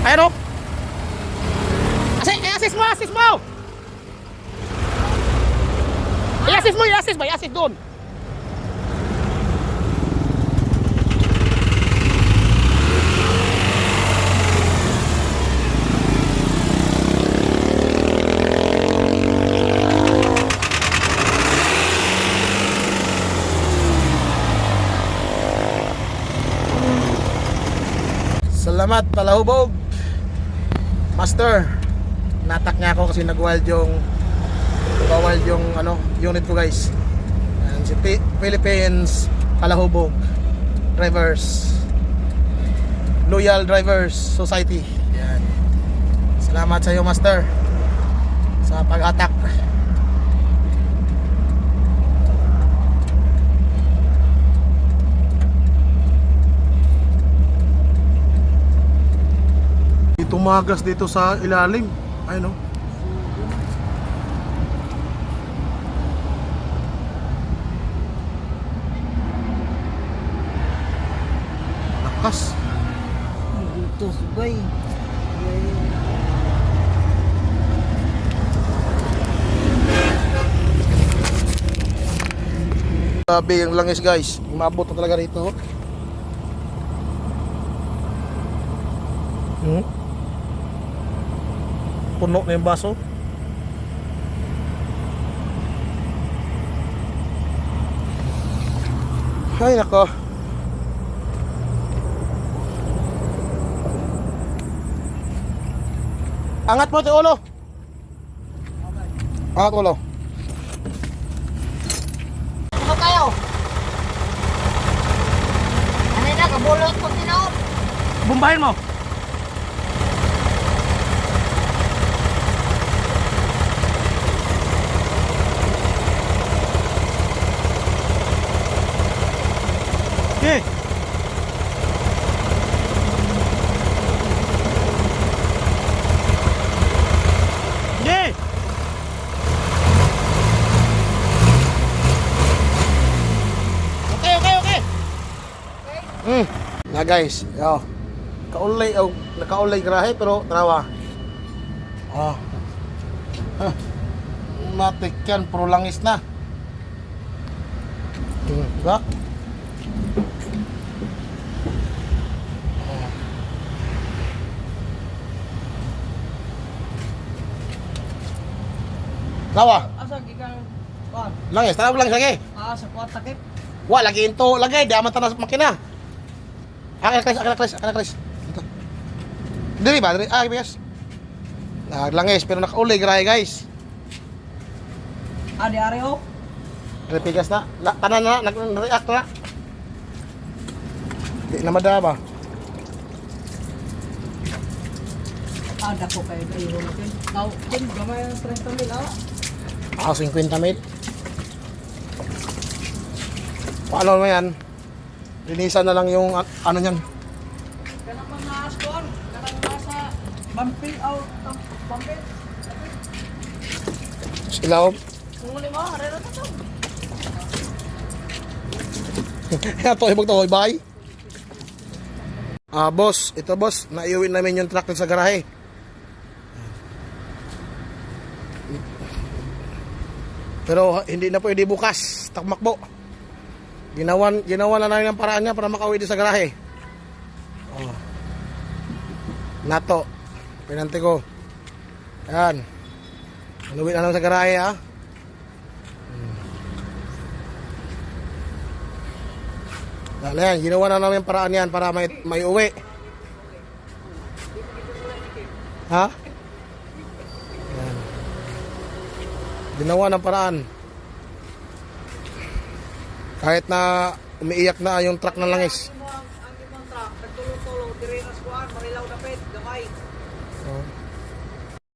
Ayan o. I-assist mo, assist mo. I-assist mo, i-assist mo, i-assist doon. Salamat palahubog Master. Natak niya ako kasi nag-wild yung ano, unit ko guys. And si Philippines Palahubog Drivers, Loyal Drivers Society. Yan. Salamat sa iyo Master sa pag-attack. Tumagas dito sa ilalim. Ayun o. Lakas. Dito subay. Grabe yung langis guys. Umabot na talaga rito. Puno na yung baso. Ay nako. Angat mo ito ulo. Angat ulo. Ano kayo? Ano na, kabulot ko tinaon. Bumbahin mo. Okay. Okay. Okay. Na guys, yo. Kaulay nakaulay grahe pero trawa. Matik yan, pro langis na. Diba? Lawa. Asa gikan kuan? Langis, tara lang lagi. Sa kuat takip. Wa lagi into lagi, di aman tanas makina. Akan Chris. Diri ba? Diri bias. Langis pero nakaulay grahe guys. Di ari o. Diri pigas na. Tanan na nag-react na. Di na madara ba? Dako kay iyo natin. Tao, kun gamay 30,000 ah. 50,000. Paano mo yan? Linisan na lang yung ano nyan. Kanang mga askon, kanang nasa bumping out, bumping. Ilaw. Muli mo, harero to to. Ito, ibag to, bye. Boss, ito boss, naiuwi namin yung truck sa garahe. Pero hindi na pwede bukas, takmakbo. Ginawa na namin ang paraan niya para makauwi din sa garahe. Nato, pinante ko. Ayan. Uwi na lang sa garahe ha. Yan, ginawa na namin paraan yan para may uwi. Ha? Yan. Ginawa ng paraan. Kahit na umiiyak na yung truck ng langis.